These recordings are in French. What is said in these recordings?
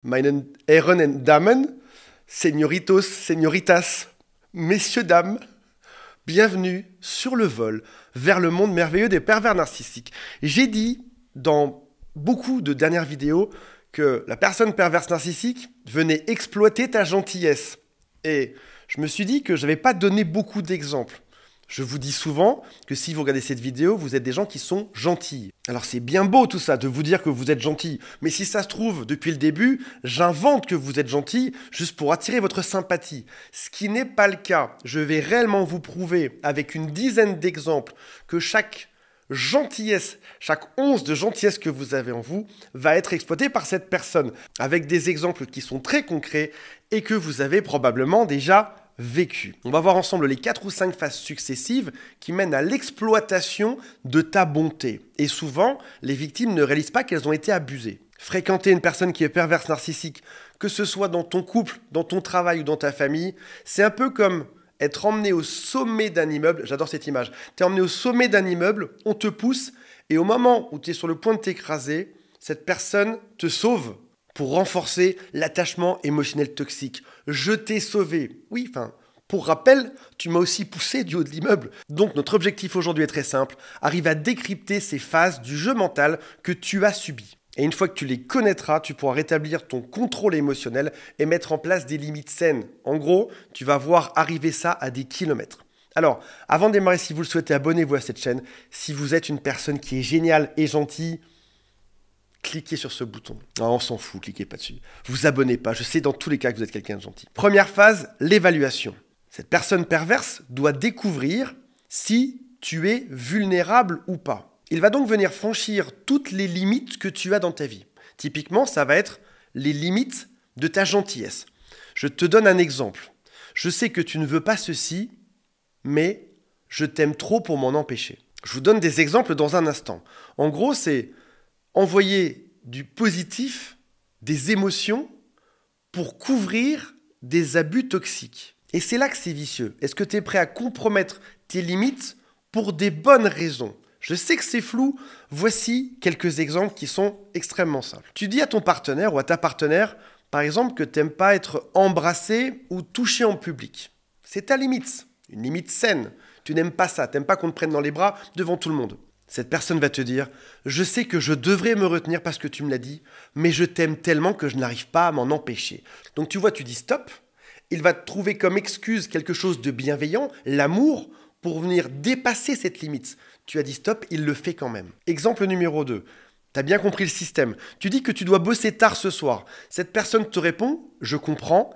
Meine Herren und Damen, señoritos, señoritas, messieurs, dames, bienvenue sur le vol vers le monde merveilleux des pervers narcissiques. J'ai dit dans beaucoup de dernières vidéos que la personne perverse narcissique venait exploiter ta gentillesse. Et je me suis dit que je n'avais pas donné beaucoup d'exemples. Je vous dis souvent que si vous regardez cette vidéo, vous êtes des gens qui sont gentils. Alors c'est bien beau tout ça, de vous dire que vous êtes gentil. Mais si ça se trouve, depuis le début, j'invente que vous êtes gentil juste pour attirer votre sympathie. Ce qui n'est pas le cas. Je vais réellement vous prouver avec une dizaine d'exemples que chaque gentillesse, chaque once de gentillesse que vous avez en vous va être exploitée par cette personne. Avec des exemples qui sont très concrets et que vous avez probablement déjà vécu. On va voir ensemble les 4 ou 5 phases successives qui mènent à l'exploitation de ta bonté. Et souvent, les victimes ne réalisent pas qu'elles ont été abusées. Fréquenter une personne qui est perverse narcissique, que ce soit dans ton couple, dans ton travail ou dans ta famille, c'est un peu comme être emmené au sommet d'un immeuble. J'adore cette image. Tu es emmené au sommet d'un immeuble, on te pousse, et au moment où tu es sur le point de t'écraser, cette personne te sauve pour renforcer l'attachement émotionnel toxique. Je t'ai sauvé. Oui, enfin, pour rappel, tu m'as aussi poussé du haut de l'immeuble. Donc notre objectif aujourd'hui est très simple, arrive à décrypter ces phases du jeu mental que tu as subies. Et une fois que tu les connaîtras, tu pourras rétablir ton contrôle émotionnel et mettre en place des limites saines. En gros, tu vas voir arriver ça à des kilomètres. Alors, avant de démarrer, si vous le souhaitez, abonnez-vous à cette chaîne. Si vous êtes une personne qui est géniale et gentille, cliquez sur ce bouton. Non, on s'en fout, cliquez pas dessus. Vous abonnez pas, je sais dans tous les cas que vous êtes quelqu'un de gentil. Première phase, l'évaluation. Cette personne perverse doit découvrir si tu es vulnérable ou pas. Il va donc venir franchir toutes les limites que tu as dans ta vie. Typiquement, ça va être les limites de ta gentillesse. Je te donne un exemple. Je sais que tu ne veux pas ceci, mais je t'aime trop pour m'en empêcher. Je vous donne des exemples dans un instant. En gros, c'est envoyer du positif, des émotions pour couvrir des abus toxiques. Et c'est là que c'est vicieux. Est-ce que tu es prêt à compromettre tes limites pour des bonnes raisons ? Je sais que c'est flou, voici quelques exemples qui sont extrêmement simples. Tu dis à ton partenaire ou à ta partenaire, par exemple, que tu n'aimes pas être embrassé ou touché en public. C'est ta limite, une limite saine. Tu n'aimes pas ça, tu n'aimes pas qu'on te prenne dans les bras devant tout le monde. Cette personne va te dire « Je sais que je devrais me retenir parce que tu me l'as dit, mais je t'aime tellement que je n'arrive pas à m'en empêcher. » Donc tu vois, tu dis « Stop ». Il va te trouver comme excuse quelque chose de bienveillant, l'amour, pour venir dépasser cette limite. Tu as dit stop, il le fait quand même. Exemple numéro 2. Tu as bien compris le système. Tu dis que tu dois bosser tard ce soir. Cette personne te répond « Je comprends,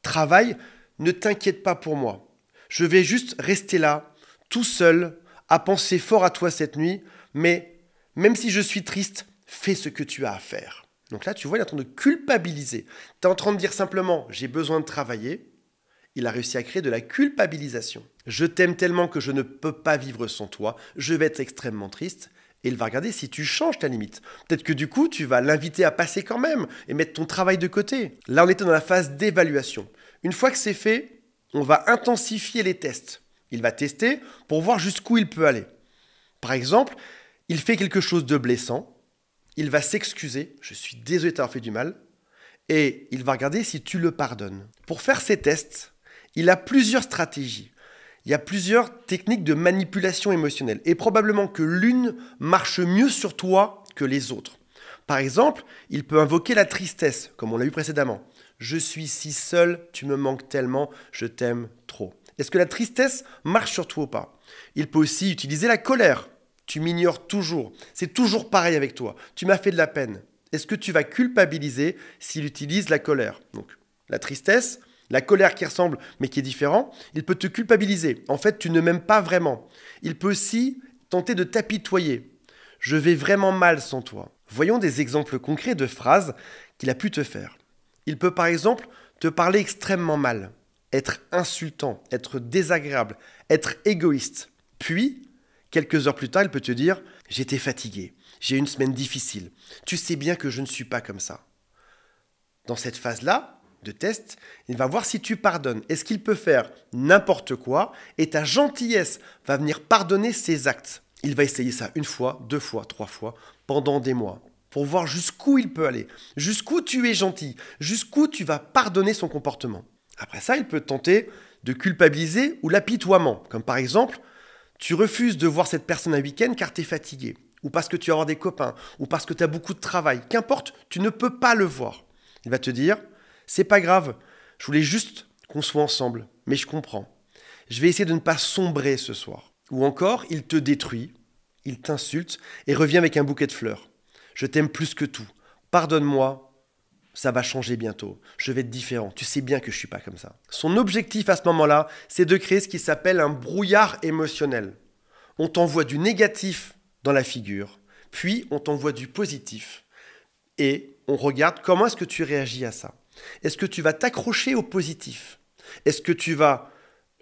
travaille, ne t'inquiète pas pour moi. Je vais juste rester là, tout seul, à penser fort à toi cette nuit, mais même si je suis triste, fais ce que tu as à faire. » Donc là, tu vois, il est en train de culpabiliser. Tu es en train de dire simplement « J'ai besoin de travailler ». Il a réussi à créer de la culpabilisation. Je t'aime tellement que je ne peux pas vivre sans toi. Je vais être extrêmement triste. Et il va regarder si tu changes ta limite. Peut-être que du coup, tu vas l'inviter à passer quand même et mettre ton travail de côté. Là, on était dans la phase d'évaluation. Une fois que c'est fait, on va intensifier les tests. Il va tester pour voir jusqu'où il peut aller. Par exemple, il fait quelque chose de blessant. Il va s'excuser. Je suis désolé de t'avoir fait du mal. Et il va regarder si tu le pardonnes. Pour faire ces tests, il a plusieurs stratégies. Il y a plusieurs techniques de manipulation émotionnelle. Et probablement que l'une marche mieux sur toi que les autres. Par exemple, il peut invoquer la tristesse, comme on l'a vu précédemment. Je suis si seul, tu me manques tellement, je t'aime trop. Est-ce que la tristesse marche sur toi ou pas ? Il peut aussi utiliser la colère. Tu m'ignores toujours. C'est toujours pareil avec toi. Tu m'as fait de la peine. Est-ce que tu vas culpabiliser s'il utilise la colère ? Donc, la tristesse, la colère qui ressemble mais qui est différent, il peut te culpabiliser. En fait, tu ne m'aimes pas vraiment. Il peut aussi tenter de t'apitoyer. Je vais vraiment mal sans toi. Voyons des exemples concrets de phrases qu'il a pu te faire. Il peut par exemple te parler extrêmement mal, être insultant, être désagréable, être égoïste. Puis, quelques heures plus tard, il peut te dire « J'étais fatigué, j'ai eu une semaine difficile. Tu sais bien que je ne suis pas comme ça. » Dans cette phase-là, de test, il va voir si tu pardonnes. Est-ce qu'il peut faire n'importe quoi et ta gentillesse va venir pardonner ses actes. Il va essayer ça 1 fois, 2 fois, 3 fois, pendant des mois. pour voir jusqu'où il peut aller, jusqu'où tu es gentil, jusqu'où tu vas pardonner son comportement. Après ça, il peut te tenter de culpabiliser ou l'apitoiement, comme par exemple, tu refuses de voir cette personne un week-end car tu es fatigué, ou parce que tu vas avoir des copains, ou parce que tu as beaucoup de travail, qu'importe, tu ne peux pas le voir. Il va te dire, c'est pas grave, je voulais juste qu'on soit ensemble, mais je comprends. Je vais essayer de ne pas sombrer ce soir. Ou encore, il te détruit, il t'insulte et revient avec un bouquet de fleurs. Je t'aime plus que tout. Pardonne-moi, ça va changer bientôt. Je vais être différent. Tu sais bien que je suis pas comme ça. Son objectif à ce moment-là, c'est de créer ce qui s'appelle un brouillard émotionnel. On t'envoie du négatif dans la figure, puis on t'envoie du positif. Et on regarde comment est-ce que tu réagis à ça. Est-ce que tu vas t'accrocher au positif? Est-ce que tu vas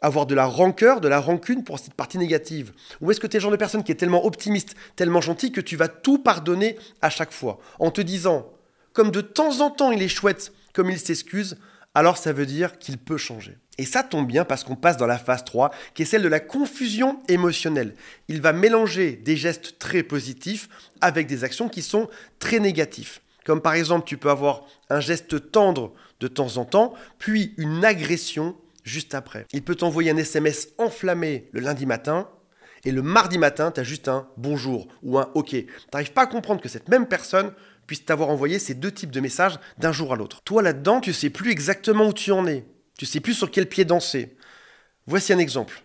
avoir de la rancœur, de la rancune pour cette partie négative? Ou est-ce que tu es le genre de personne qui est tellement optimiste, tellement gentil que tu vas tout pardonner à chaque fois en te disant, comme de temps en temps il est chouette, comme il s'excuse, alors ça veut dire qu'il peut changer. Et ça tombe bien parce qu'on passe dans la phase 3, qui est celle de la confusion émotionnelle. Il va mélanger des gestes très positifs avec des actions qui sont très négatives. Comme par exemple, tu peux avoir un geste tendre de temps en temps, puis une agression juste après. Il peut t'envoyer un SMS enflammé le lundi matin, et le mardi matin, tu as juste un bonjour ou un ok. Tu n'arrives pas à comprendre que cette même personne puisse t'avoir envoyé ces deux types de messages d'un jour à l'autre. Toi là-dedans, tu ne sais plus exactement où tu en es. Tu ne sais plus sur quel pied danser. Voici un exemple.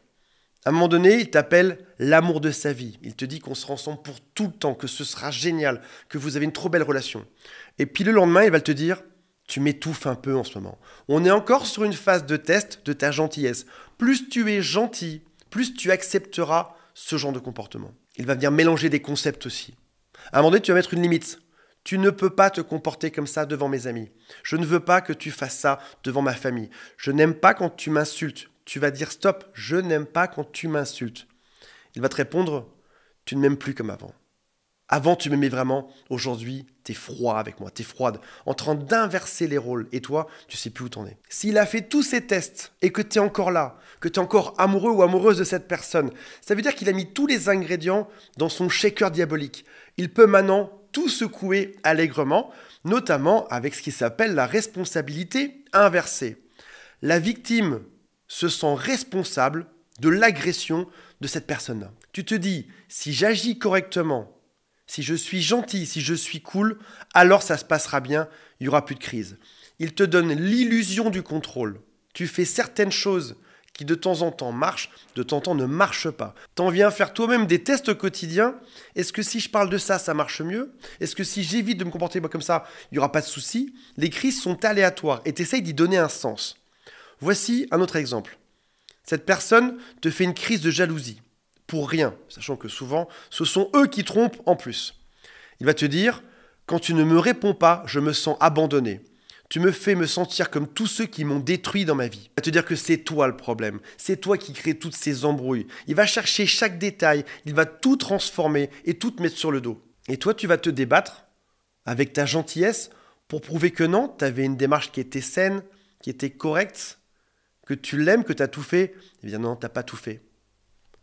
À un moment donné, il t'appelle l'amour de sa vie. Il te dit qu'on sera ensemble pour tout le temps, que ce sera génial, que vous avez une trop belle relation. Et puis le lendemain, il va te dire, tu m'étouffes un peu en ce moment. On est encore sur une phase de test de ta gentillesse. Plus tu es gentil, plus tu accepteras ce genre de comportement. Il va venir mélanger des concepts aussi. À un moment donné, tu vas mettre une limite. Tu ne peux pas te comporter comme ça devant mes amis. Je ne veux pas que tu fasses ça devant ma famille. Je n'aime pas quand tu m'insultes. Tu vas dire stop, je n'aime pas quand tu m'insultes. Il va te répondre, tu ne m'aimes plus comme avant. Avant, tu m'aimais vraiment. Aujourd'hui, tu es froid avec moi, tu es froide, en train d'inverser les rôles. Et toi, tu sais plus où t'en es. S'il a fait tous ces tests et que tu es encore là, que tu es encore amoureux ou amoureuse de cette personne, ça veut dire qu'il a mis tous les ingrédients dans son shaker diabolique. Il peut maintenant tout secouer allègrement, notamment avec ce qui s'appelle la responsabilité inversée. La victime se sent responsable de l'agression de cette personne-là. Tu te dis, si j'agis correctement, si je suis gentil, si je suis cool, alors ça se passera bien, il n'y aura plus de crise. Il te donne l'illusion du contrôle. Tu fais certaines choses qui de temps en temps marchent, de temps en temps ne marchent pas. T'en viens faire toi-même des tests quotidiens. Est-ce que si je parle de ça, ça marche mieux? Est-ce que si j'évite de me comporter comme ça, il n'y aura pas de souci? Les crises sont aléatoires et tu essayes d'y donner un sens. Voici un autre exemple. Cette personne te fait une crise de jalousie. Pour rien, sachant que souvent, ce sont eux qui trompent en plus. Il va te dire, quand tu ne me réponds pas, je me sens abandonné. Tu me fais me sentir comme tous ceux qui m'ont détruit dans ma vie. Il va te dire que c'est toi le problème. C'est toi qui crée toutes ces embrouilles. Il va chercher chaque détail, il va tout transformer et tout te mettre sur le dos. Et toi, tu vas te débattre avec ta gentillesse pour prouver que non, tu avais une démarche qui était saine, qui était correcte, que tu l'aimes, que tu as tout fait. Eh bien non, tu n'as pas tout fait.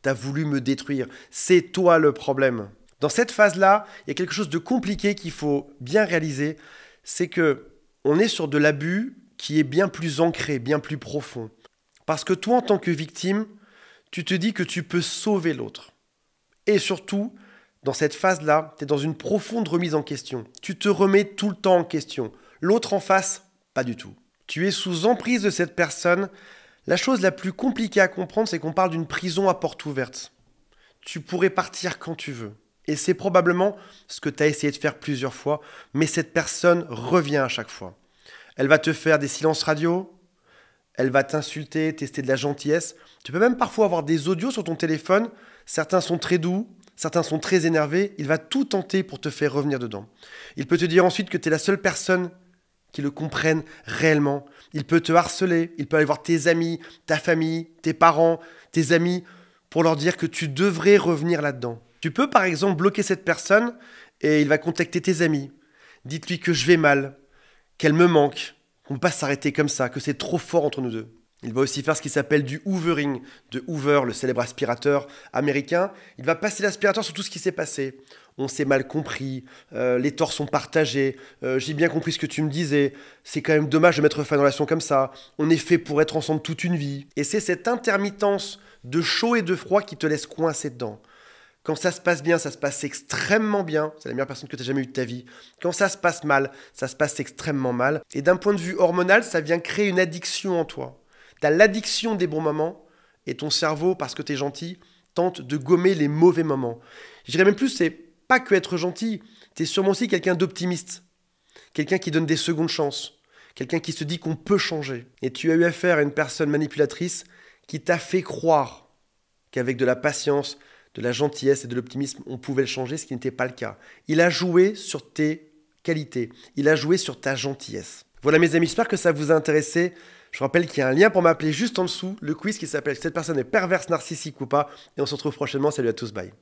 Tu as voulu me détruire. C'est toi le problème. Dans cette phase-là, il y a quelque chose de compliqué qu'il faut bien réaliser. C'est que on est sur de l'abus qui est bien plus ancré, bien plus profond. Parce que toi, en tant que victime, tu te dis que tu peux sauver l'autre. Et surtout, dans cette phase-là, tu es dans une profonde remise en question. Tu te remets tout le temps en question. L'autre en face, pas du tout. Tu es sous emprise de cette personne. La chose la plus compliquée à comprendre, c'est qu'on parle d'une prison à porte ouverte. Tu pourrais partir quand tu veux. Et c'est probablement ce que tu as essayé de faire plusieurs fois, mais cette personne revient à chaque fois. Elle va te faire des silences radio, elle va t'insulter, tester de la gentillesse. Tu peux même parfois avoir des audios sur ton téléphone. Certains sont très doux, certains sont très énervés. Il va tout tenter pour te faire revenir dedans. Il peut te dire ensuite que tu es la seule personne qui le comprenne réellement. Il peut te harceler, il peut aller voir tes amis, ta famille, tes parents, tes amis, pour leur dire que tu devrais revenir là-dedans. Tu peux par exemple bloquer cette personne et il va contacter tes amis. Dites-lui que je vais mal, qu'elle me manque, qu'on ne peut pas s'arrêter comme ça, que c'est trop fort entre nous deux. Il va aussi faire ce qui s'appelle du hoovering, de Hoover, le célèbre aspirateur américain. Il va passer l'aspirateur sur tout ce qui s'est passé. On s'est mal compris, les torts sont partagés, j'ai bien compris ce que tu me disais, c'est quand même dommage de mettre fin à une relation comme ça, on est fait pour être ensemble toute une vie. Et c'est cette intermittence de chaud et de froid qui te laisse coincé dedans. Quand ça se passe bien, ça se passe extrêmement bien. C'est la meilleure personne que tu as jamais eue de ta vie. Quand ça se passe mal, ça se passe extrêmement mal. Et d'un point de vue hormonal, ça vient créer une addiction en toi. Tu as l'addiction des bons moments et ton cerveau, parce que tu es gentil, tente de gommer les mauvais moments. Je dirais même plus, c'est pas que être gentil. Tu es sûrement aussi quelqu'un d'optimiste. Quelqu'un qui donne des secondes chances. Quelqu'un qui se dit qu'on peut changer. Et tu as eu affaire à une personne manipulatrice qui t'a fait croire qu'avec de la patience, de la gentillesse et de l'optimisme, on pouvait le changer, ce qui n'était pas le cas. Il a joué sur tes qualités, il a joué sur ta gentillesse. Voilà mes amis, j'espère que ça vous a intéressé. Je vous rappelle qu'il y a un lien pour m'appeler juste en dessous, le quiz qui s'appelle « Cette personne est perverse, narcissique ou pas ?» Et on se retrouve prochainement, salut à tous, bye.